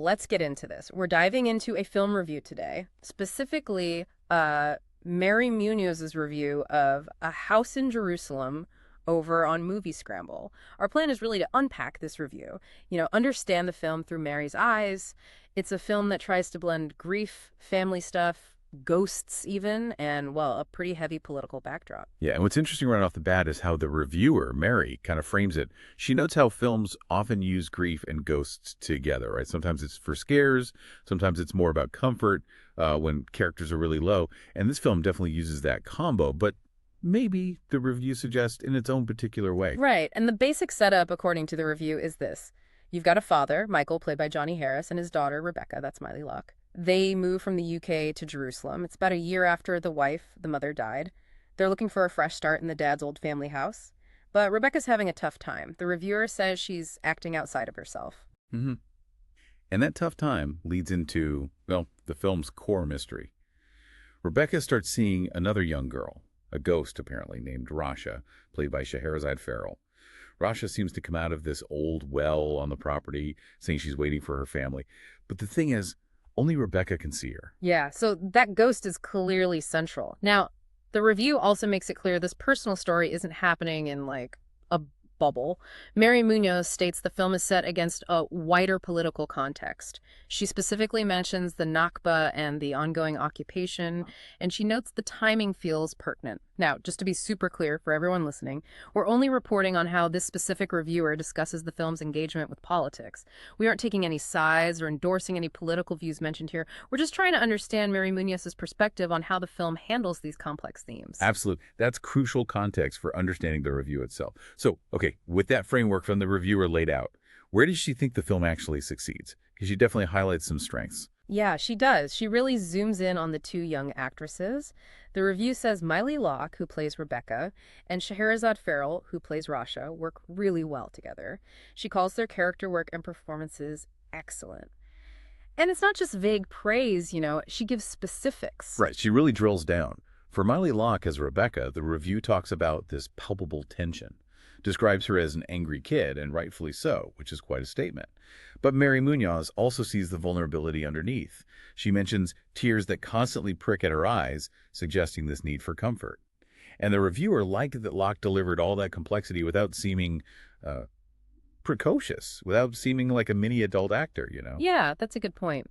let's get into this. We're diving into a film review today, specifically Mary Munoz's review of A House in Jerusalem over on Moviescramble. Our plan is really to unpack this review, understand the film through Mary's eyes. It's a film that tries to blend grief, family stuff, ghosts even, and, well, a pretty heavy political backdrop. Yeah, and what's interesting right off the bat is how the reviewer, Mary, kind of frames it. She notes how films often use grief and ghosts together, right? Sometimes it's for scares, sometimes it's more about comfort when characters are really low, and this film definitely uses that combo, but maybe the review suggests in its own particular way. Right, and the basic setup, according to the review, is this. You've got a father, Michael, played by Johnny Harris, and his daughter, Rebecca, that's Miley Locke. They move from the UK to Jerusalem. It's about a year after the mother, died. They're looking for a fresh start in the dad's old family house. But Rebecca's having a tough time. The reviewer says she's acting outside of herself. Mm-hmm. And that tough time leads into, well, the film's core mystery. Rebecca starts seeing another young girl, a ghost apparently, named Rasha, played by Scheherazade Farrell. Rasha seems to come out of this old well on the property, saying she's waiting for her family. But the thing is, only Rebecca can see her. Yeah, so that ghost is clearly central. Now, the review also makes it clear this personal story isn't happening in, like, a bubble. Mary Munoz states the film is set against a wider political context. She specifically mentions the Nakba and the ongoing occupation, and she notes the timing feels pertinent. Now, just to be super clear for everyone listening, we're only reporting on how this specific reviewer discusses the film's engagement with politics. We aren't taking any sides or endorsing any political views mentioned here. We're just trying to understand Mary Munoz's perspective on how the film handles these complex themes. Absolutely. That's crucial context for understanding the review itself. So, okay, with that framework from the reviewer laid out, where does she think the film actually succeeds? Because she definitely highlights some strengths. Yeah, she does. She really zooms in on the two young actresses. The review says Miley Locke, who plays Rebecca, and Scheherazade Farrell, who plays Rasha, work really well together. She calls their character work and performances excellent. And it's not just vague praise, she gives specifics. Right, she really drills down. For Miley Locke as Rebecca, the review talks about this palpable tension, describes her as an angry kid, and rightfully so, which is quite a statement. But Mary Munoz also sees the vulnerability underneath. She mentions tears that constantly prick at her eyes, suggesting this need for comfort. And the reviewer liked that Locke delivered all that complexity without seeming precocious, without seeming like a mini adult actor, Yeah, that's a good point.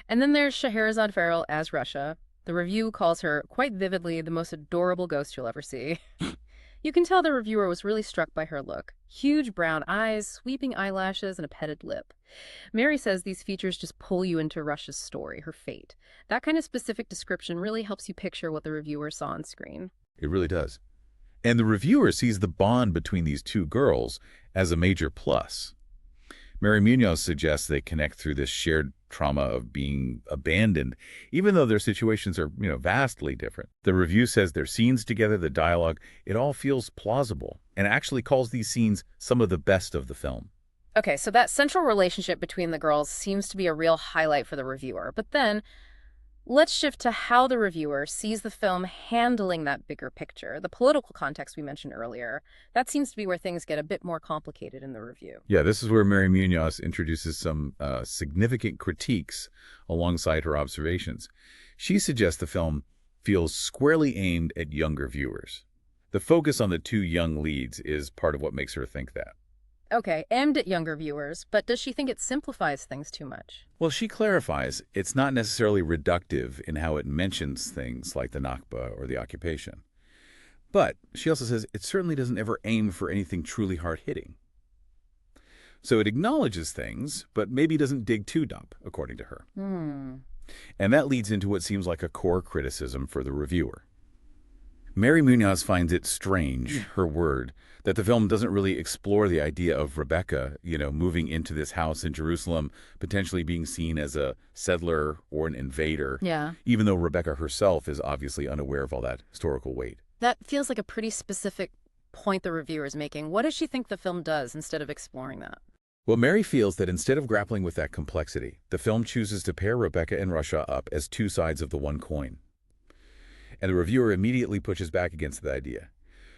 And then there's Scheherazade Farrell as Rasha. The review calls her, quite vividly, the most adorable ghost you'll ever see. You can tell the reviewer was really struck by her look. Huge brown eyes, sweeping eyelashes, and a petted lip. Mary says these features just pull you into Rasha's story, her fate. That kind of specific description really helps you picture what the reviewer saw on screen. It really does. And the reviewer sees the bond between these two girls as a major plus. Mary Munoz suggests they connect through this shared trauma of being abandoned, even though their situations are, vastly different. The review says their scenes together, the dialogue, it all feels plausible, and actually calls these scenes some of the best of the film. Okay, so that central relationship between the girls seems to be a real highlight for the reviewer. But then, let's shift to how the reviewer sees the film handling that bigger picture, the political context we mentioned earlier. That seems to be where things get a bit more complicated in the review. Yeah, this is where Mary Munoz introduces some significant critiques alongside her observations. She suggests the film feels squarely aimed at younger viewers. The focus on the two young leads is part of what makes her think that. Okay, aimed at younger viewers, but does she think it simplifies things too much? Well, she clarifies it's not necessarily reductive in how it mentions things like the Nakba or the occupation. But she also says it certainly doesn't ever aim for anything truly hard-hitting. So it acknowledges things, but maybe doesn't dig too deep, according to her. And that leads into what seems like a core criticism for the reviewer. Mary Munoz finds it strange, her word, that the film doesn't really explore the idea of Rebecca, moving into this house in Jerusalem, potentially being seen as a settler or an invader. Yeah. Even though Rebecca herself is obviously unaware of all that historical weight. That feels like a pretty specific point the reviewer is making. What does she think the film does instead of exploring that? Well, Mary feels that instead of grappling with that complexity, the film chooses to pair Rebecca and Rasha up as two sides of the one coin. And the reviewer immediately pushes back against the idea.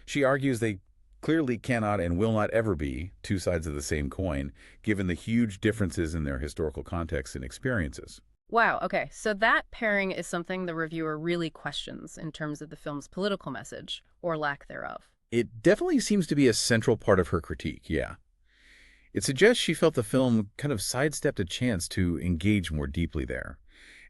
She argues they clearly cannot and will not ever be two sides of the same coin, given the huge differences in their historical context and experiences. Wow, okay. So that pairing is something the reviewer really questions in terms of the film's political message, or lack thereof. It definitely seems to be a central part of her critique, yeah. It suggests she felt the film kind of sidestepped a chance to engage more deeply there.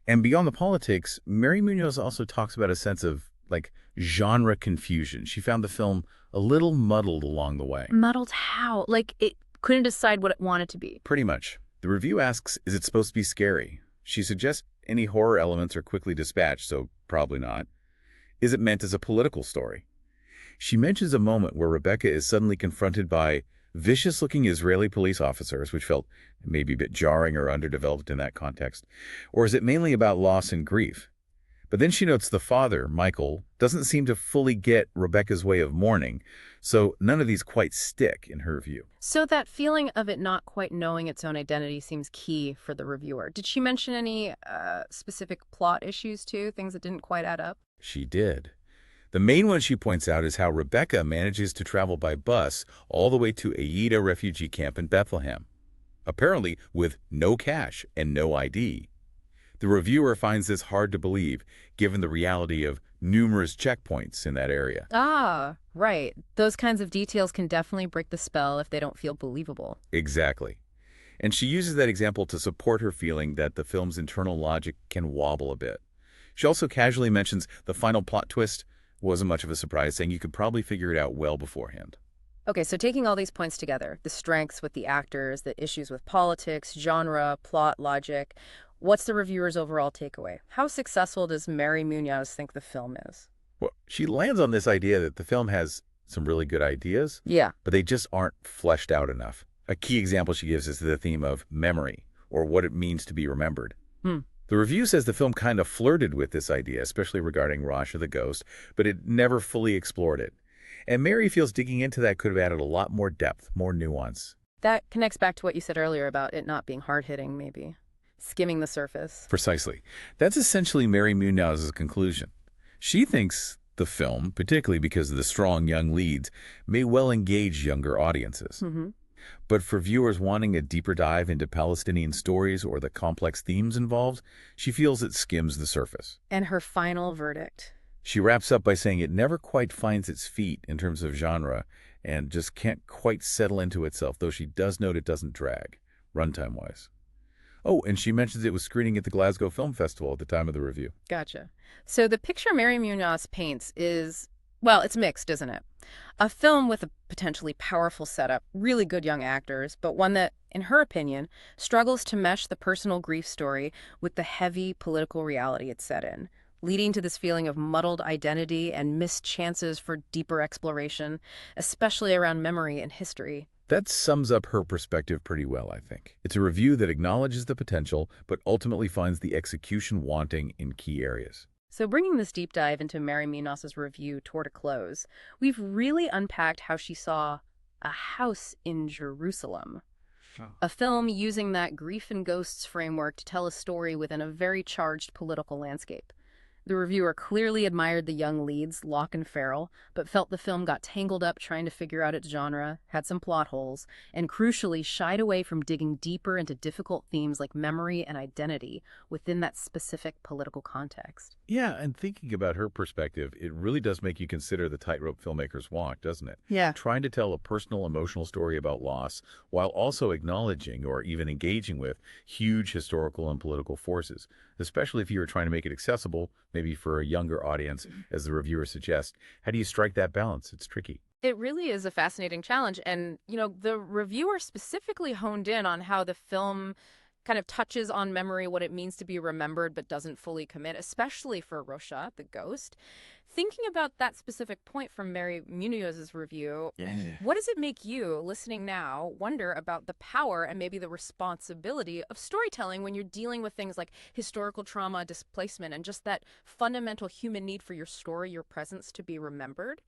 And beyond the politics, Mary Munoz also talks about a sense of, like, genre confusion. She found the film a little muddled along the way. Muddled how? Like, it couldn't decide what it wanted to be. Pretty much. The review asks, is it supposed to be scary? She suggests any horror elements are quickly dispatched, so probably not. Is it meant as a political story? She mentions a moment where Rebecca is suddenly confronted by vicious-looking Israeli police officers, which felt maybe a bit jarring or underdeveloped in that context. Or is it mainly about loss and grief? But then she notes the father, Michael, doesn't seem to fully get Rebecca's way of mourning, so none of these quite stick in her view. So that feeling of it not quite knowing its own identity seems key for the reviewer. Did she mention any specific plot issues too, things that didn't quite add up? She did. The main one she points out is how Rebecca manages to travel by bus all the way to Aida refugee camp in Bethlehem, apparently with no cash and no ID. The reviewer finds this hard to believe, given the reality of numerous checkpoints in that area. Ah, right. Those kinds of details can definitely break the spell if they don't feel believable. Exactly. And she uses that example to support her feeling that the film's internal logic can wobble a bit. She also casually mentions the final plot twist wasn't much of a surprise, saying you could probably figure it out well beforehand. Okay, so taking all these points together, the strengths with the actors, the issues with politics, genre, plot, logic, what's the reviewer's overall takeaway? How successful does Mary Munoz think the film is? Well, she lands on this idea that the film has some really good ideas, Yeah. but they just aren't fleshed out enough. A key example she gives is the theme of memory, or what it means to be remembered. Hmm. The review says the film kind of flirted with this idea, especially regarding Rasha the ghost, but it never fully explored it. And Mary feels digging into that could have added a lot more depth, more nuance. That connects back to what you said earlier about it not being hard-hitting, maybe. Skimming the surface. Precisely. That's essentially Mary Munoz's conclusion. She thinks the film, particularly because of the strong young leads, may well engage younger audiences. Mm-hmm. But for viewers wanting a deeper dive into Palestinian stories or the complex themes involved, she feels it skims the surface. And her final verdict. She wraps up by saying it never quite finds its feet in terms of genre and just can't quite settle into itself, though she does note it doesn't drag, runtime-wise. Oh, and she mentions it was screening at the Glasgow Film Festival at the time of the review. Gotcha. So the picture Mary Munoz paints is, well, it's mixed, isn't it? A film with a potentially powerful setup, really good young actors, but one that, in her opinion, struggles to mesh the personal grief story with the heavy political reality it's set in, leading to this feeling of muddled identity and missed chances for deeper exploration, especially around memory and history. That sums up her perspective pretty well, I think. It's a review that acknowledges the potential, but ultimately finds the execution wanting in key areas. So bringing this deep dive into Mary Munoz's review toward a close, we've really unpacked how she saw A House in Jerusalem, a film using that grief and ghosts framework to tell a story within a very charged political landscape. The reviewer clearly admired the young leads, Locke and Farrell, but felt the film got tangled up trying to figure out its genre, had some plot holes, and crucially shied away from digging deeper into difficult themes like memory and identity within that specific political context. Yeah, and thinking about her perspective, it really does make you consider the tightrope filmmakers walk, doesn't it? Yeah. Trying to tell a personal, emotional story about loss while also acknowledging or even engaging with huge historical and political forces, especially if you're trying to make it accessible, maybe for a younger audience, as the reviewer suggests. How do you strike that balance? It's tricky. It really is a fascinating challenge. And, the reviewer specifically honed in on how the film kind of touches on memory, what it means to be remembered, but doesn't fully commit, especially for Rasha, the ghost. Thinking about that specific point from Mary Munoz's review, what does it make you, listening now, wonder about the power and maybe the responsibility of storytelling when you're dealing with things like historical trauma, displacement, and just that fundamental human need for your story, your presence to be remembered?